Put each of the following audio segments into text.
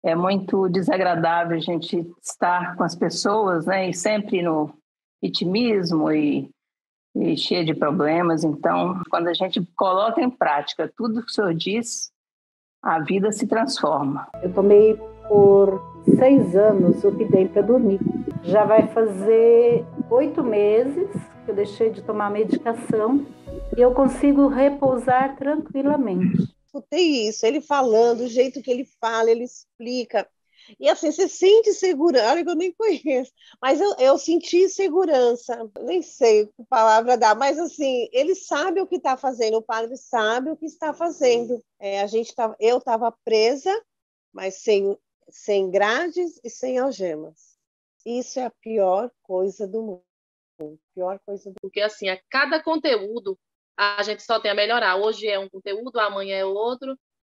É muito desagradável a gente estar com as pessoas, né? E sempre no vitimismo e cheio de problemas. Então, quando a gente coloca em prática tudo que o senhor diz, a vida se transforma. Eu tomei por 6 anos o Bidem para dormir. Já vai fazer 8 meses que eu deixei de tomar medicação e eu consigo repousar tranquilamente. Escutei isso, ele falando, o jeito que ele fala, ele explica. E assim, você sente segurança, olha que eu nem conheço, mas eu senti segurança, nem sei que palavra dá, mas assim, ele sabe o que está fazendo, o padre sabe o que está fazendo. Eu estava presa, mas sem grades e sem algemas. Isso é a pior coisa do mundo. Pior coisa do mundo. Porque assim, a cada conteúdo a gente só tem a melhorar. Hoje é um conteúdo, amanhã é outro.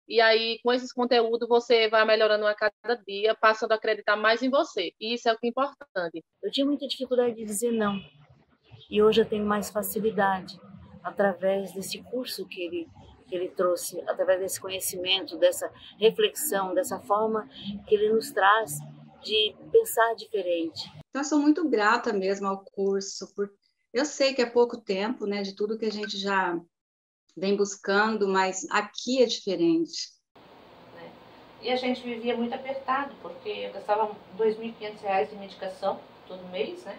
E aí, com esses conteúdos, você vai melhorando a cada dia, passando a acreditar mais em você. E isso é o que é importante. Eu tinha muita dificuldade de dizer não. E hoje eu tenho mais facilidade, através desse curso que ele trouxe, através desse conhecimento, dessa reflexão, dessa forma que ele nos traz de pensar diferente. Então, eu sou muito grata mesmo ao curso, porque eu sei que é pouco tempo, né, de tudo que a gente já vem buscando, mas aqui é diferente. E a gente vivia muito apertado, porque eu gastava R$2.500 de medicação todo mês, né?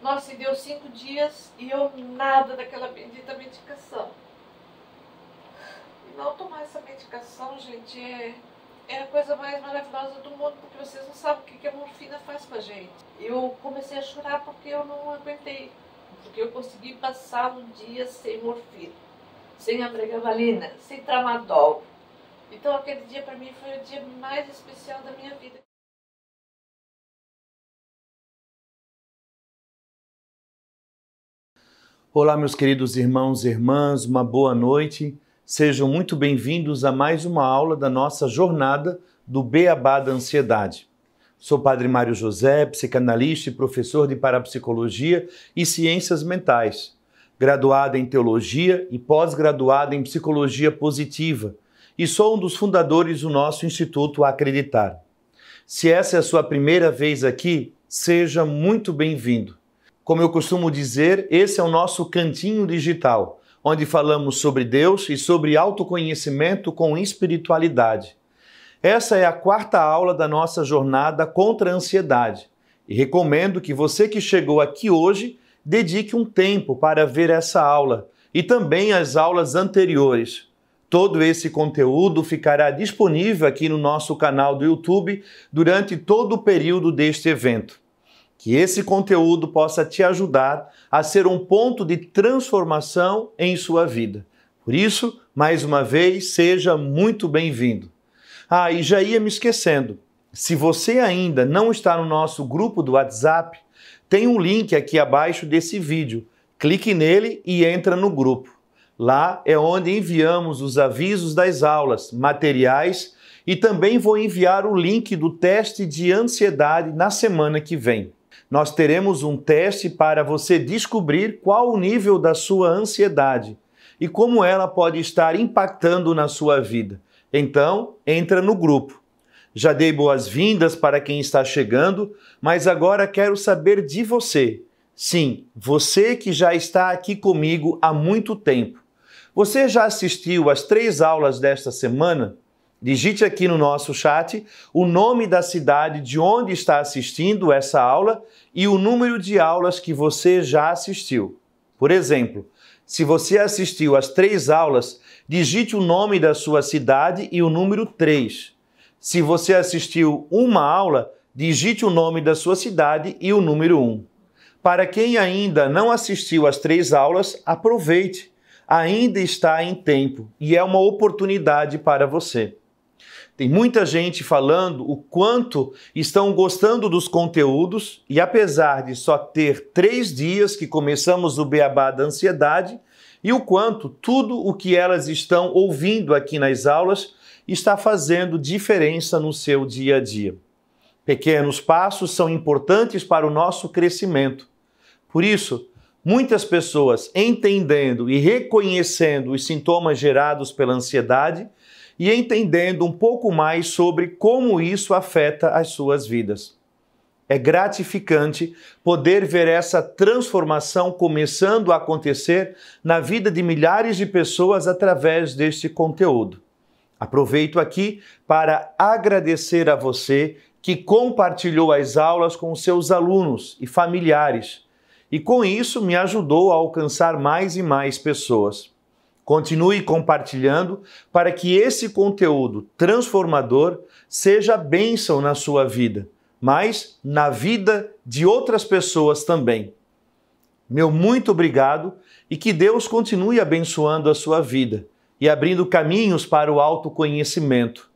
Nossa, e deu 5 dias e eu nada daquela bendita medicação. E não tomar essa medicação, gente, é a coisa mais maravilhosa do mundo, porque vocês não sabem o que a morfina faz com a gente. Eu comecei a chorar porque eu não aguentei. Porque eu consegui passar um dia sem morfina, sem pregabalina, sem tramadol. Então aquele dia para mim foi o dia mais especial da minha vida. Olá, meus queridos irmãos e irmãs, uma boa noite. Sejam muito bem-vindos a mais uma aula da nossa jornada do Beabá da Ansiedade. Sou o Padre Mário José, psicanalista e professor de parapsicologia e ciências mentais, graduado em teologia e pós-graduado em psicologia positiva, e sou um dos fundadores do nosso Instituto Acreditar. Se essa é a sua primeira vez aqui, seja muito bem-vindo. Como eu costumo dizer, esse é o nosso cantinho digital, onde falamos sobre Deus e sobre autoconhecimento com espiritualidade. Essa é a 4ª aula da nossa jornada contra a ansiedade e recomendo que você que chegou aqui hoje dedique um tempo para ver essa aula e também as aulas anteriores. Todo esse conteúdo ficará disponível aqui no nosso canal do YouTube durante todo o período deste evento. Que esse conteúdo possa te ajudar a ser um ponto de transformação em sua vida. Por isso, mais uma vez, seja muito bem-vindo. E já ia me esquecendo. Se você ainda não está no nosso grupo do WhatsApp, tem um link aqui abaixo desse vídeo. Clique nele e entra no grupo. Lá é onde enviamos os avisos das aulas, materiais e também vou enviar o link do teste de ansiedade na semana que vem. Nós teremos um teste para você descobrir qual o nível da sua ansiedade e como ela pode estar impactando na sua vida. Então, entra no grupo. Já dei boas-vindas para quem está chegando, mas agora quero saber de você. Sim, você que já está aqui comigo há muito tempo. Você já assistiu às 3 aulas desta semana? Digite aqui no nosso chat o nome da cidade de onde está assistindo essa aula e o número de aulas que você já assistiu. Por exemplo, se você assistiu às 3 aulas, digite o nome da sua cidade e o número 3. Se você assistiu uma aula, digite o nome da sua cidade e o número 1. Para quem ainda não assistiu às 3 aulas, aproveite. Ainda está em tempo e é uma oportunidade para você. Tem muita gente falando o quanto estão gostando dos conteúdos e apesar de só ter 3 dias que começamos o Beabá da Ansiedade, e o quanto tudo o que elas estão ouvindo aqui nas aulas está fazendo diferença no seu dia a dia. Pequenos passos são importantes para o nosso crescimento. Por isso, muitas pessoas entendendo e reconhecendo os sintomas gerados pela ansiedade e entendendo um pouco mais sobre como isso afeta as suas vidas. É gratificante poder ver essa transformação começando a acontecer na vida de milhares de pessoas através deste conteúdo. Aproveito aqui para agradecer a você que compartilhou as aulas com seus alunos e familiares, e com isso me ajudou a alcançar mais e mais pessoas. Continue compartilhando para que esse conteúdo transformador seja bênção na sua vida, mas na vida de outras pessoas também. Meu muito obrigado e que Deus continue abençoando a sua vida e abrindo caminhos para o autoconhecimento.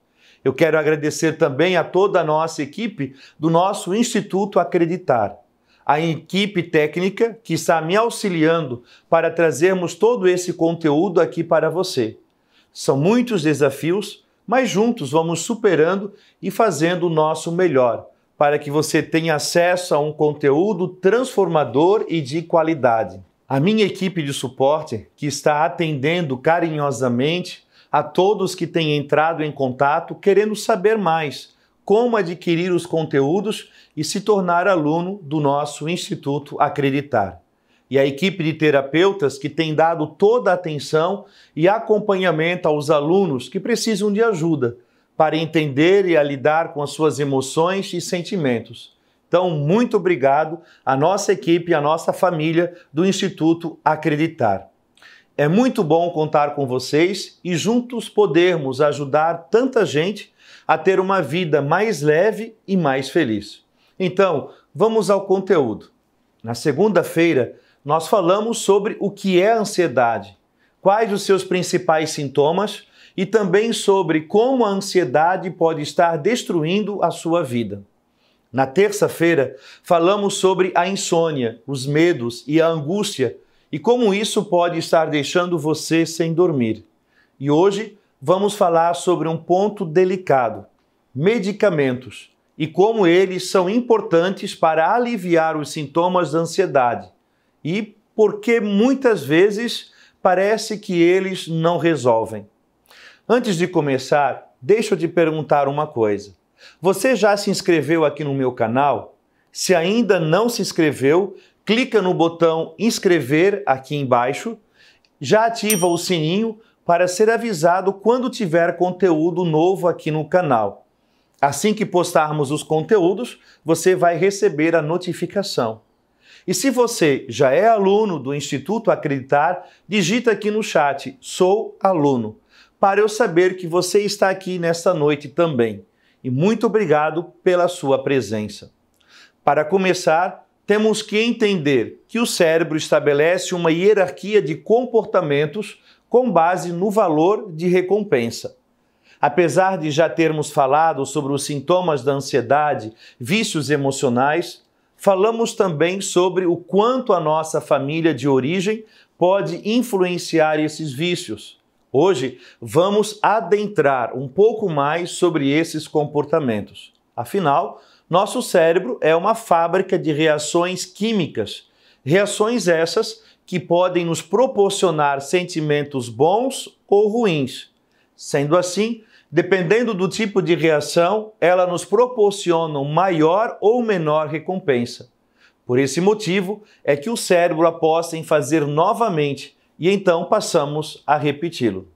Eu quero agradecer também a toda a nossa equipe do nosso Instituto Acreditar, a equipe técnica que está me auxiliando para trazermos todo esse conteúdo aqui para você. São muitos desafios, mas juntos vamos superando e fazendo o nosso melhor, para que você tenha acesso a um conteúdo transformador e de qualidade. A minha equipe de suporte, que está atendendo carinhosamente a todos que têm entrado em contato querendo saber mais como adquirir os conteúdos e se tornar aluno do nosso Instituto Acreditar. E a equipe de terapeutas que tem dado toda a atenção e acompanhamento aos alunos que precisam de ajuda para entender e a lidar com as suas emoções e sentimentos. Então, muito obrigado à nossa equipe e à nossa família do Instituto Acreditar. É muito bom contar com vocês e juntos podermos ajudar tanta gente a ter uma vida mais leve e mais feliz. Então, vamos ao conteúdo. Na segunda-feira, nós falamos sobre o que é ansiedade, quais os seus principais sintomas e também sobre como a ansiedade pode estar destruindo a sua vida. Na terça-feira, falamos sobre a insônia, os medos e a angústia e como isso pode estar deixando você sem dormir. E hoje vamos falar sobre um ponto delicado: medicamentos e como eles são importantes para aliviar os sintomas da ansiedade e porque muitas vezes parece que eles não resolvem. Antes de começar, deixa eu te perguntar uma coisa. Você já se inscreveu aqui no meu canal? Se ainda não se inscreveu, clica no botão inscrever aqui embaixo, já ativa o sininho para ser avisado quando tiver conteúdo novo aqui no canal. Assim que postarmos os conteúdos, você vai receber a notificação. E se você já é aluno do Instituto Acreditar, digita aqui no chat, sou aluno, para eu saber que você está aqui nesta noite também. E muito obrigado pela sua presença. Para começar, temos que entender que o cérebro estabelece uma hierarquia de comportamentos com base no valor de recompensa. Apesar de já termos falado sobre os sintomas da ansiedade, vícios emocionais, falamos também sobre o quanto a nossa família de origem pode influenciar esses vícios. Hoje, vamos adentrar um pouco mais sobre esses comportamentos. Afinal, nosso cérebro é uma fábrica de reações químicas. Reações essas que podem nos proporcionar sentimentos bons ou ruins. Sendo assim, dependendo do tipo de reação, ela nos proporciona maior ou menor recompensa. Por esse motivo, é que o cérebro aposta em fazer novamente e então passamos a repeti-lo.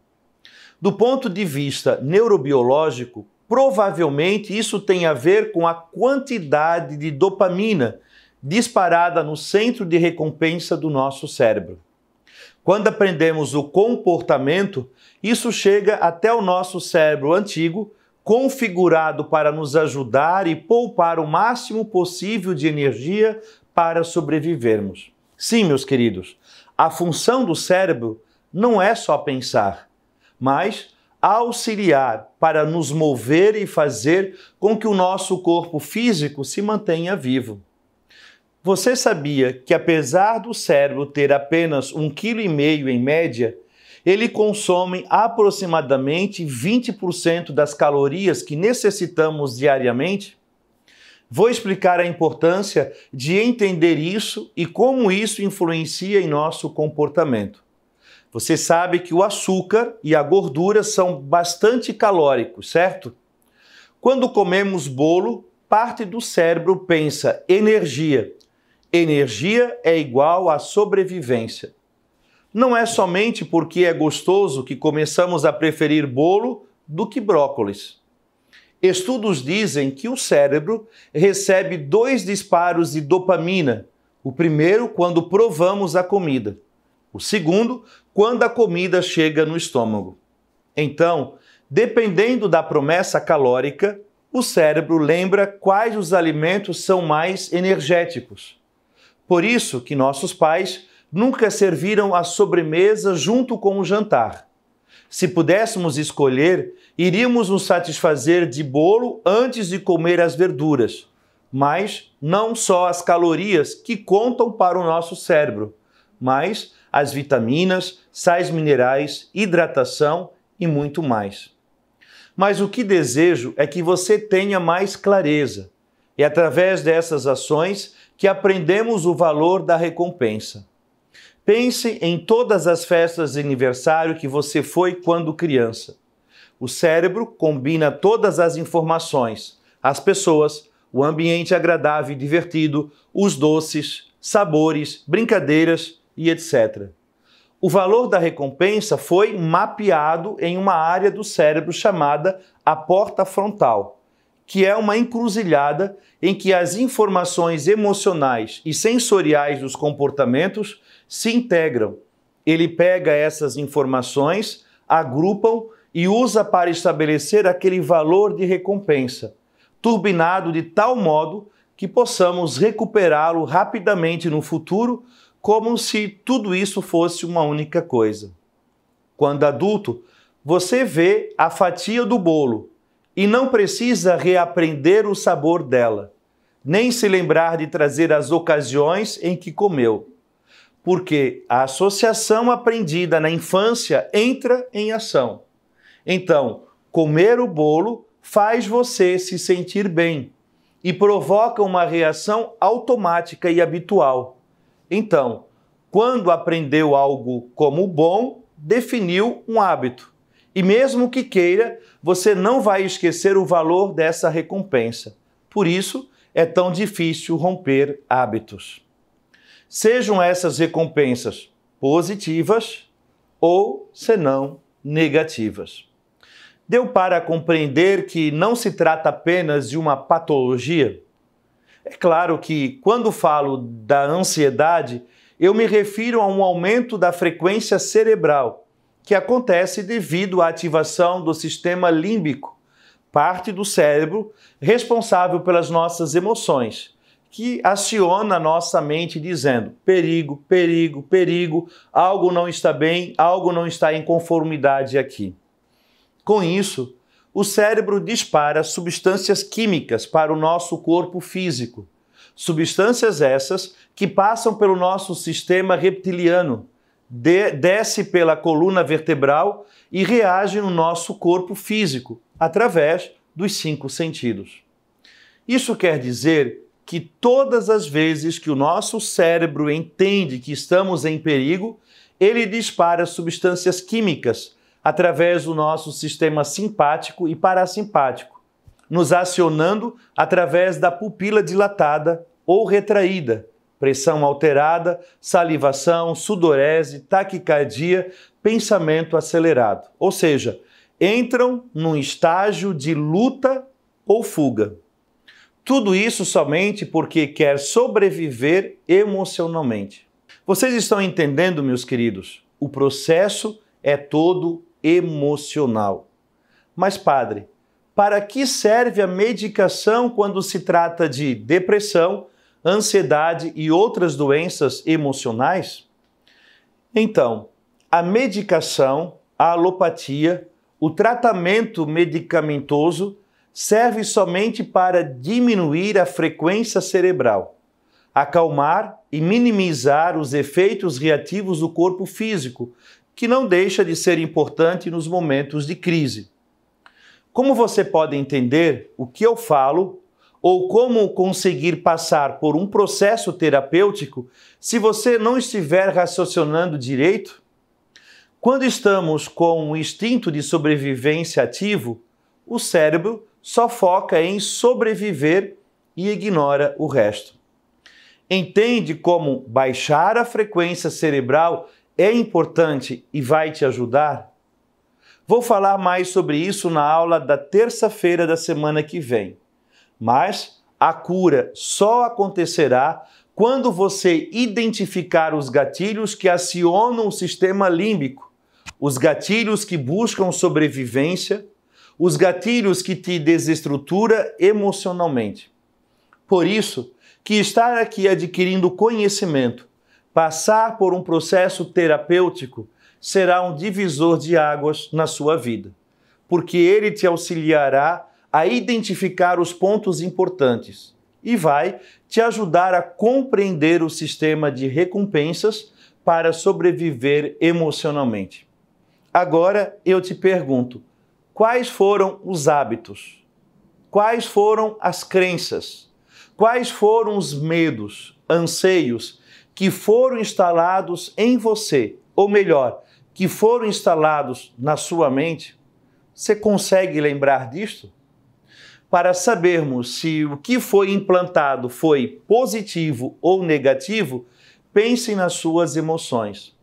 Do ponto de vista neurobiológico, provavelmente isso tem a ver com a quantidade de dopamina disparada no centro de recompensa do nosso cérebro. Quando aprendemos o comportamento, isso chega até o nosso cérebro antigo, configurado para nos ajudar e poupar o máximo possível de energia para sobrevivermos. Sim, meus queridos, a função do cérebro não é só pensar, mas auxiliar para nos mover e fazer com que o nosso corpo físico se mantenha vivo. Você sabia que apesar do cérebro ter apenas 1,5 kg em média, ele consome aproximadamente 20% das calorias que necessitamos diariamente? Vou explicar a importância de entender isso e como isso influencia em nosso comportamento. Você sabe que o açúcar e a gordura são bastante calóricos, certo? Quando comemos bolo, parte do cérebro pensa energia. Energia é igual a sobrevivência. Não é somente porque é gostoso que começamos a preferir bolo do que brócolis. Estudos dizem que o cérebro recebe 2 disparos de dopamina. O primeiro, quando provamos a comida. O segundo, quando a comida chega no estômago. Então, dependendo da promessa calórica, o cérebro lembra quais os alimentos são mais energéticos. Por isso que nossos pais nunca serviram a sobremesa junto com o jantar. Se pudéssemos escolher, iríamos nos satisfazer de bolo antes de comer as verduras. Mas não só as calorias que contam para o nosso cérebro, mas as vitaminas, sais minerais, hidratação e muito mais. Mas o que desejo é que você tenha mais clareza. É através dessas ações que aprendemos o valor da recompensa. Pense em todas as festas de aniversário que você foi quando criança. O cérebro combina todas as informações, as pessoas, o ambiente agradável e divertido, os doces, sabores, brincadeiras e etc. O valor da recompensa foi mapeado em uma área do cérebro chamada a porta frontal, que é uma encruzilhada em que as informações emocionais e sensoriais dos comportamentos se integram. Ele pega essas informações, agrupam e usa para estabelecer aquele valor de recompensa, turbinado de tal modo que possamos recuperá-lo rapidamente no futuro, como se tudo isso fosse uma única coisa. Quando adulto, você vê a fatia do bolo e não precisa reaprender o sabor dela, nem se lembrar de trazer as ocasiões em que comeu, porque a associação aprendida na infância entra em ação. Então, comer o bolo faz você se sentir bem e provoca uma reação automática e habitual. Então, quando aprendeu algo como bom, definiu um hábito. E mesmo que queira, você não vai esquecer o valor dessa recompensa. Por isso, é tão difícil romper hábitos. Sejam essas recompensas positivas ou, senão, negativas. Deu para compreender que não se trata apenas de uma patologia? É claro que, quando falo da ansiedade, eu me refiro a um aumento da frequência cerebral, que acontece devido à ativação do sistema límbico, parte do cérebro responsável pelas nossas emoções, que aciona a nossa mente dizendo: perigo, perigo, perigo, algo não está bem, algo não está em conformidade aqui. Com isso, o cérebro dispara substâncias químicas para o nosso corpo físico. Substâncias essas que passam pelo nosso sistema reptiliano, desce pela coluna vertebral e reage no nosso corpo físico, através dos 5 sentidos. Isso quer dizer que todas as vezes que o nosso cérebro entende que estamos em perigo, ele dispara substâncias químicas através do nosso sistema simpático e parasimpático, nos acionando através da pupila dilatada ou retraída, pressão alterada, salivação, sudorese, taquicardia, pensamento acelerado. Ou seja, entram num estágio de luta ou fuga. Tudo isso somente porque quer sobreviver emocionalmente. Vocês estão entendendo, meus queridos? O processo é todo emocional. Mas, padre, para que serve a medicação quando se trata de depressão, ansiedade e outras doenças emocionais? Então, a medicação, a alopatia, o tratamento medicamentoso serve somente para diminuir a frequência cerebral, acalmar e minimizar os efeitos reativos do corpo físico, que não deixa de ser importante nos momentos de crise. Como você pode entender o que eu falo ou como conseguir passar por um processo terapêutico se você não estiver raciocinando direito? Quando estamos com o instinto de sobrevivência ativo, o cérebro só foca em sobreviver e ignora o resto. Entende como baixar a frequência cerebral é importante e vai te ajudar? Vou falar mais sobre isso na aula da terça-feira da semana que vem. Mas a cura só acontecerá quando você identificar os gatilhos que acionam o sistema límbico, os gatilhos que buscam sobrevivência, os gatilhos que te desestrutura emocionalmente. Por isso, que estar aqui adquirindo conhecimento, passar por um processo terapêutico, será um divisor de águas na sua vida, porque ele te auxiliará a identificar os pontos importantes e vai te ajudar a compreender o sistema de recompensas para sobreviver emocionalmente. Agora eu te pergunto, quais foram os hábitos? Quais foram as crenças? Quais foram os medos, anseios que foram instalados em você, ou melhor, que foram instalados na sua mente? Você consegue lembrar disto? Para sabermos se o que foi implantado foi positivo ou negativo, pense nas suas emoções.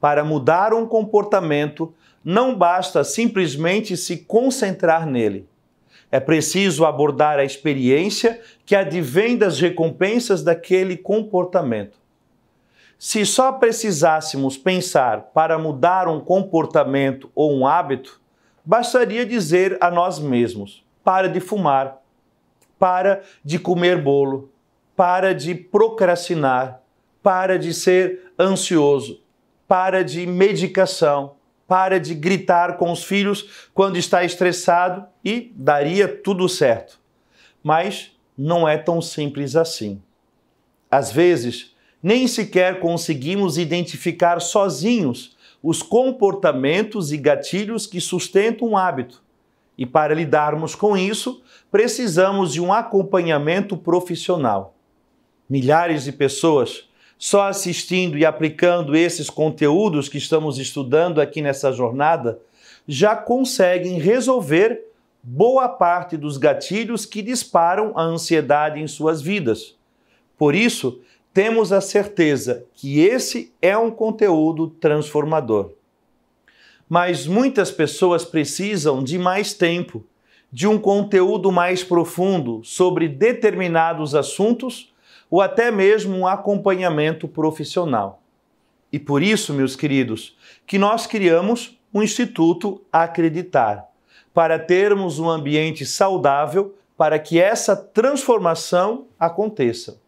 Para mudar um comportamento, não basta simplesmente se concentrar nele. É preciso abordar a experiência que advém das recompensas daquele comportamento. Se só precisássemos pensar para mudar um comportamento ou um hábito, bastaria dizer a nós mesmos: para de fumar, para de comer bolo, para de procrastinar, para de ser ansioso, para de medicação, para de gritar com os filhos quando está estressado e daria tudo certo. Mas não é tão simples assim. Às vezes, nem sequer conseguimos identificar sozinhos os comportamentos e gatilhos que sustentam um hábito. E para lidarmos com isso, precisamos de um acompanhamento profissional. Milhares de pessoas só assistindo e aplicando esses conteúdos que estamos estudando aqui nessa jornada, já conseguem resolver boa parte dos gatilhos que disparam a ansiedade em suas vidas. Por isso, temos a certeza que esse é um conteúdo transformador. Mas muitas pessoas precisam de mais tempo, de um conteúdo mais profundo sobre determinados assuntos, ou até mesmo um acompanhamento profissional. E por isso, meus queridos, que nós criamos um Instituto Acreditar, para termos um ambiente saudável para que essa transformação aconteça.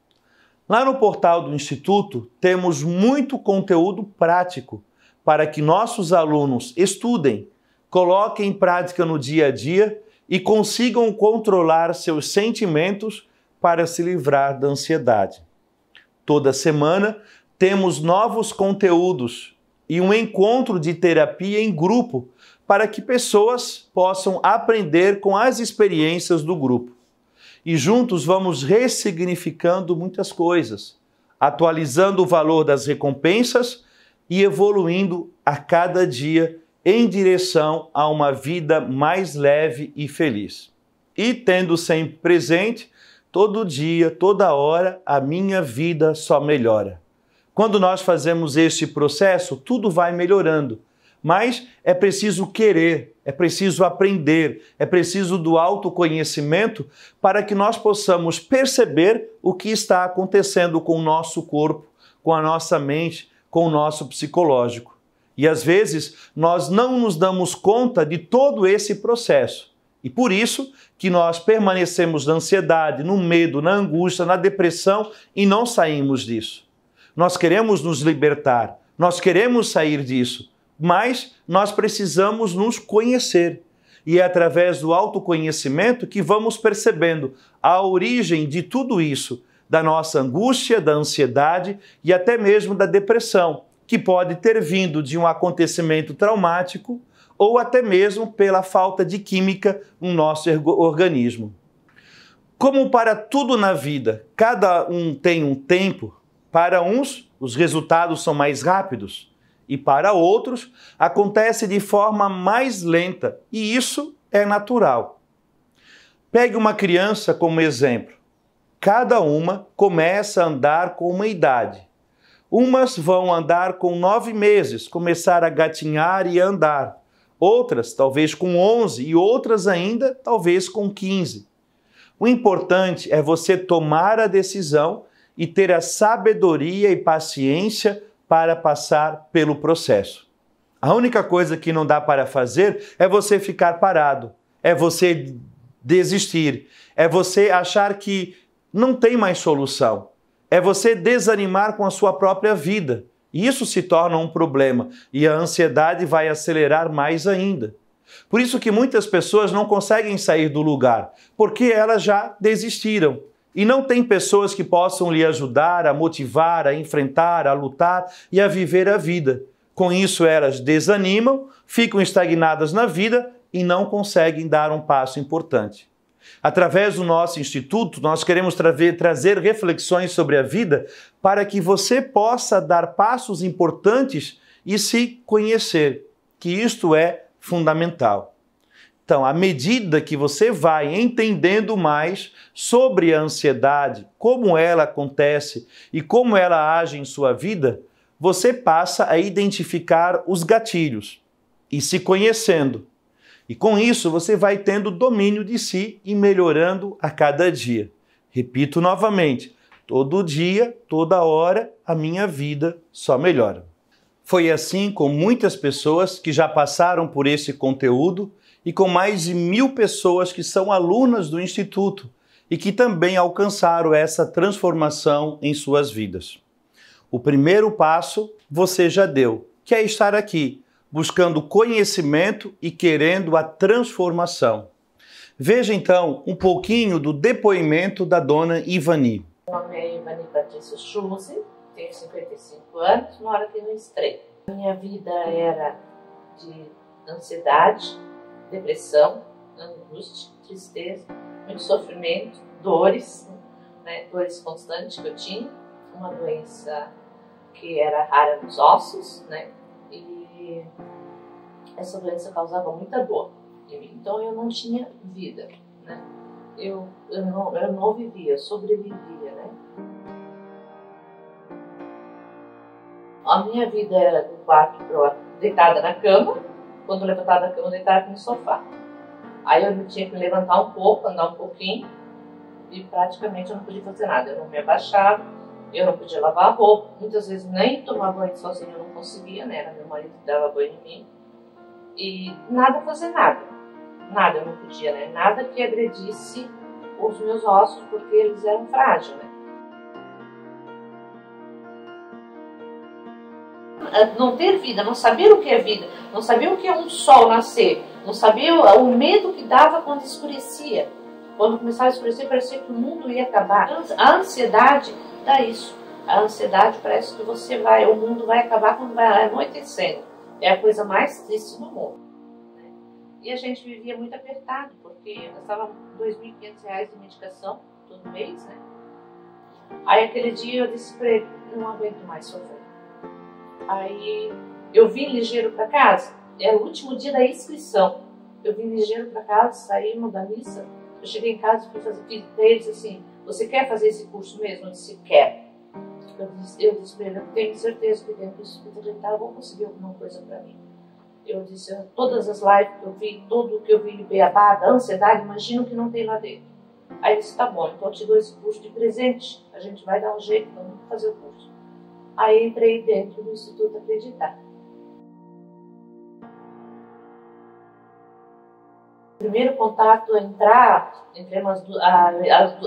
Lá no portal do Instituto, temos muito conteúdo prático para que nossos alunos estudem, coloquem em prática no dia a dia e consigam controlar seus sentimentos para se livrar da ansiedade. Toda semana temos novos conteúdos e um encontro de terapia em grupo para que pessoas possam aprender com as experiências do grupo. E juntos vamos ressignificando muitas coisas, atualizando o valor das recompensas e evoluindo a cada dia em direção a uma vida mais leve e feliz. E tendo sempre presente, todo dia, toda hora, a minha vida só melhora. Quando nós fazemos este processo, tudo vai melhorando. Mas é preciso querer, é preciso aprender, é preciso do autoconhecimento para que nós possamos perceber o que está acontecendo com o nosso corpo, com a nossa mente, com o nosso psicológico. E às vezes nós não nos damos conta de todo esse processo. E por isso que nós permanecemos na ansiedade, no medo, na angústia, na depressão e não saímos disso. Nós queremos nos libertar, nós queremos sair disso, mas nós precisamos nos conhecer. E é através do autoconhecimento que vamos percebendo a origem de tudo isso, da nossa angústia, da ansiedade e até mesmo da depressão, que pode ter vindo de um acontecimento traumático ou até mesmo pela falta de química no nosso organismo. Como para tudo na vida, cada um tem um tempo, para uns os resultados são mais rápidos e para outros acontece de forma mais lenta, e isso é natural. Pegue uma criança como exemplo. Cada uma começa a andar com uma idade. Umas vão andar com 9 meses, começar a gatinhar e andar. Outras, talvez com 11, e outras ainda, talvez com 15. O importante é você tomar a decisão e ter a sabedoria e paciência para passar pelo processo. A única coisa que não dá para fazer é você ficar parado, é você desistir, é você achar que não tem mais solução, é você desanimar com a sua própria vida. E isso se torna um problema e a ansiedade vai acelerar mais ainda. Por isso que muitas pessoas não conseguem sair do lugar, porque elas já desistiram. E não tem pessoas que possam lhe ajudar a motivar, a enfrentar, a lutar e a viver a vida. Com isso, elas desanimam, ficam estagnadas na vida e não conseguem dar um passo importante. Através do nosso instituto, nós queremos trazer reflexões sobre a vida para que você possa dar passos importantes e se conhecer, que isto é fundamental. Então, à medida que você vai entendendo mais sobre a ansiedade, como ela acontece e como ela age em sua vida, você passa a identificar os gatilhos e se conhecendo. E com isso você vai tendo domínio de si e melhorando a cada dia. Repito novamente, todo dia, toda hora, a minha vida só melhora. Foi assim com muitas pessoas que já passaram por esse conteúdo e com mais de 1000 pessoas que são alunas do Instituto e que também alcançaram essa transformação em suas vidas. O primeiro passo você já deu, que é estar aqui, buscando conhecimento e querendo a transformação. Veja então um pouquinho do depoimento da dona Ivani. Meu nome é Ivani Patrício Schulze, tenho 55 anos, moro aqui no Estreito. Minha vida era de ansiedade, depressão, angústia, tristeza, muito sofrimento, dores, né, dores constantes que eu tinha, uma doença que era rara nos ossos, né, e essa doença causava muita dor em mim. Então eu não tinha vida, né, eu não vivia, eu sobrevivia, né. A minha vida era do quarto deitada na cama, quando eu levantava da cama eu deitava no sofá. Aí eu tinha que levantar um pouco, andar um pouquinho, e praticamente eu não podia fazer nada. Eu não me abaixava, eu não podia lavar a roupa, muitas vezes nem tomar banho sozinha eu não conseguia, né? Era meu marido que dava banho em mim. E nada fazer nada, nada eu não podia, né? Nada que agredisse os meus ossos, porque eles eram frágeis, né? Não ter vida, não saber o que é vida, não saber o que é um sol nascer, não saber o medo que dava quando escurecia. Quando começava a escurecer, parecia que o mundo ia acabar. A ansiedade dá isso. A ansiedade parece que o mundo vai acabar quando vai anoitecendo. É a coisa mais triste do mundo. Né? E a gente vivia muito apertado, porque eu gastava R$2.500 de medicação todo mês, né? Aí aquele dia eu disse para ele, não aguento mais sofrer. Aí eu vim ligeiro para casa, era o último dia da inscrição. Eu vim ligeiro para casa, saímos da missa. Eu cheguei em casa e fui fazer pedido para eles assim: você quer fazer esse curso mesmo? Eu disse: quero. Eu disse para ele: eu tenho certeza que dentro do Espírito Oriental eu vou conseguir alguma coisa para mim. Eu disse: todas as lives que eu vi, tudo que eu vi de beabá, da ansiedade, imagino que não tem lá dentro. Aí ele disse: tá bom, então eu te dou esse curso de presente, a gente vai dar um jeito, vamos fazer o curso. Aí entrei dentro do Instituto Acreditar. Primeiro contato, entramos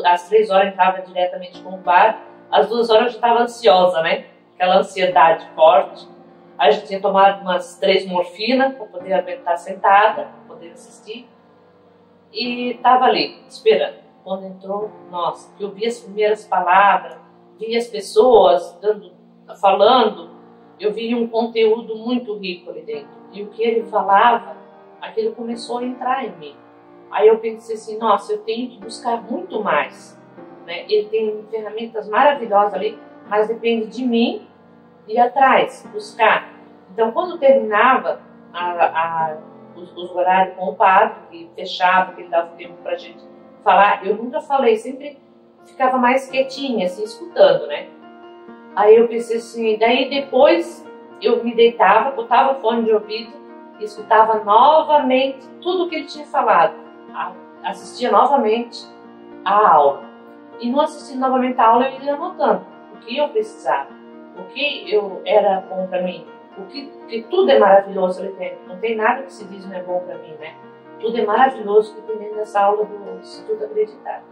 às 3 horas, entrava diretamente com o bar, às 2 horas eu já estava ansiosa, né? Aquela ansiedade forte. Aí eu já tinha tomado umas 3 morfinas para poder aguentar sentada, para poder assistir. E estava ali, esperando. Quando entrou, nossa, eu vi as primeiras palavras, vi as pessoas falando, eu vi um conteúdo muito rico ali dentro. E o que ele falava, aquilo começou a entrar em mim. Aí eu pensei assim, nossa, eu tenho que buscar muito mais. Né? Ele tem ferramentas maravilhosas ali, mas depende de mim ir atrás, buscar. Então, quando terminava os horários com o padre, que fechava, que ele dava tempo para a gente falar, eu nunca falei, sempre ficava mais quietinha, assim, escutando, né? Aí eu pensei assim, daí depois eu me deitava, botava fone de ouvido e escutava novamente tudo o que ele tinha falado. Assistia novamente a aula. E não assistindo novamente a aula, eu ia anotando o que eu precisava, o que era bom para mim, que tudo é maravilhoso ali dentro. Não tem nada que se diz não é bom para mim, né? Tudo é maravilhoso que tem dentro dessa aula do Instituto Acreditar.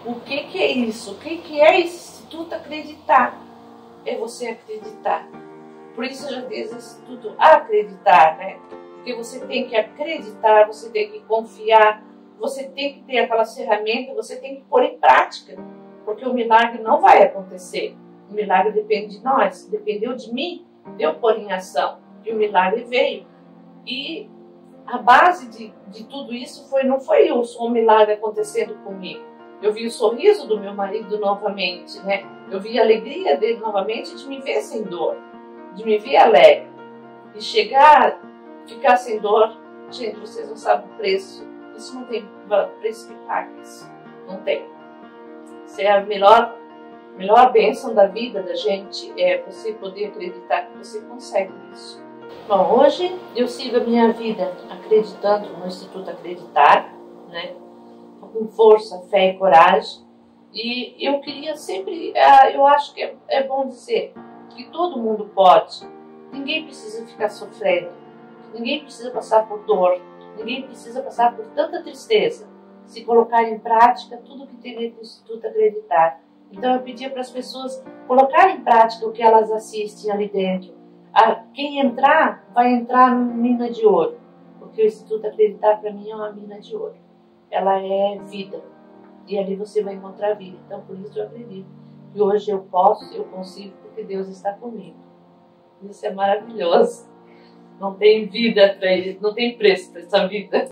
O que é isso? O que é esse Instituto Acreditar? É você acreditar. Por isso eu já fiz esse Instituto Acreditar, né? Porque você tem que acreditar, você tem que confiar, você tem que ter aquelas ferramentas, você tem que pôr em prática. Porque o milagre não vai acontecer. O milagre depende de nós, dependeu de mim, de eu pôr em ação. E o milagre veio. E a base de tudo isso não foi o milagre acontecendo comigo. Eu vi o sorriso do meu marido novamente, né? Eu vi a alegria dele novamente de me ver sem dor, de me ver alegre. E ficar sem dor, gente, vocês não sabem o preço. Isso não tem preço que pague isso. Não tem. Isso é a melhor bênção da vida da gente, é você poder acreditar que você consegue isso. Bom, hoje eu sigo a minha vida acreditando no Instituto Acreditar, né? Com força, fé e coragem. E eu queria sempre, eu acho que é bom dizer que todo mundo pode. Ninguém precisa ficar sofrendo, ninguém precisa passar por dor, ninguém precisa passar por tanta tristeza. Se colocar em prática tudo que tem dentro do Instituto Acreditar. Então eu pedia para as pessoas colocarem em prática o que elas assistem ali dentro. Quem entrar, vai entrar numa mina de ouro. Porque o Instituto Acreditar para mim é uma mina de ouro. Ela é vida. E ali você vai encontrar vida. Então por isso eu acredito. E hoje eu consigo, porque Deus está comigo. Isso é maravilhoso. Não tem vida para isso, não tem preço para essa vida.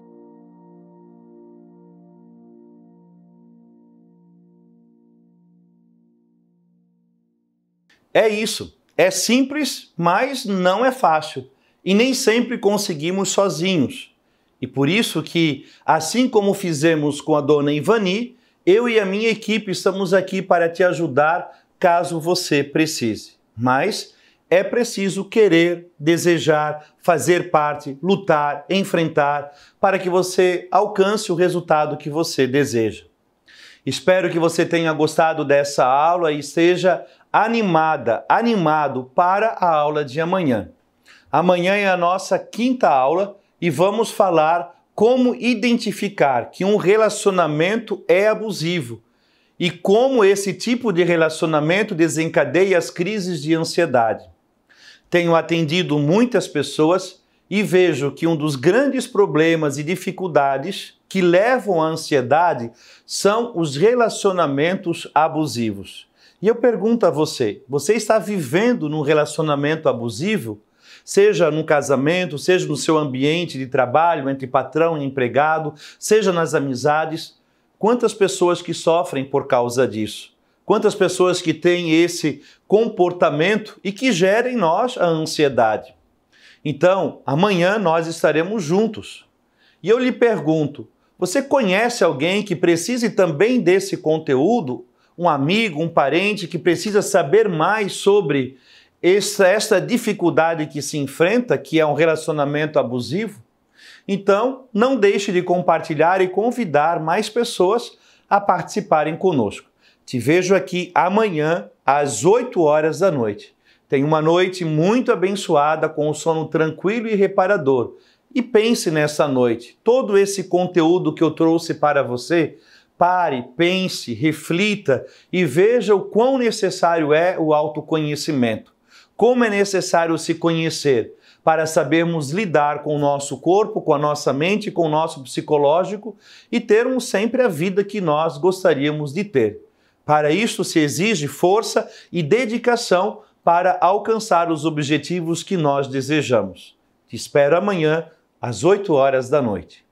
É isso. É simples, mas não é fácil. E nem sempre conseguimos sozinhos. E por isso que, assim como fizemos com a dona Ivani, eu e a minha equipe estamos aqui para te ajudar caso você precise. Mas é preciso querer, desejar, fazer parte, lutar, enfrentar, para que você alcance o resultado que você deseja. Espero que você tenha gostado dessa aula e esteja animado para a aula de amanhã. Amanhã é a nossa 5ª aula e vamos falar como identificar que um relacionamento é abusivo e como esse tipo de relacionamento desencadeia as crises de ansiedade. Tenho atendido muitas pessoas e vejo que um dos grandes problemas e dificuldades que levam à ansiedade são os relacionamentos abusivos. E eu pergunto a você está vivendo num relacionamento abusivo? Seja no casamento, seja no seu ambiente de trabalho, entre patrão e empregado, seja nas amizades. Quantas pessoas que sofrem por causa disso? Quantas pessoas que têm esse comportamento e que gera em nós a ansiedade? Então, amanhã nós estaremos juntos. E eu lhe pergunto, você conhece alguém que precise também desse conteúdo? Um amigo, um parente que precisa saber mais sobre esta dificuldade que se enfrenta, que é um relacionamento abusivo? Então, não deixe de compartilhar e convidar mais pessoas a participarem conosco. Te vejo aqui amanhã, às 8 horas da noite. Tenha uma noite muito abençoada, com o sono tranquilo e reparador. E pense nessa noite, todo esse conteúdo que eu trouxe para você, pare, pense, reflita e veja o quão necessário é o autoconhecimento. Como é necessário se conhecer para sabermos lidar com o nosso corpo, com a nossa mente, com o nosso psicológico e termos sempre a vida que nós gostaríamos de ter. Para isso se exige força e dedicação para alcançar os objetivos que nós desejamos. Te espero amanhã às 8 horas da noite.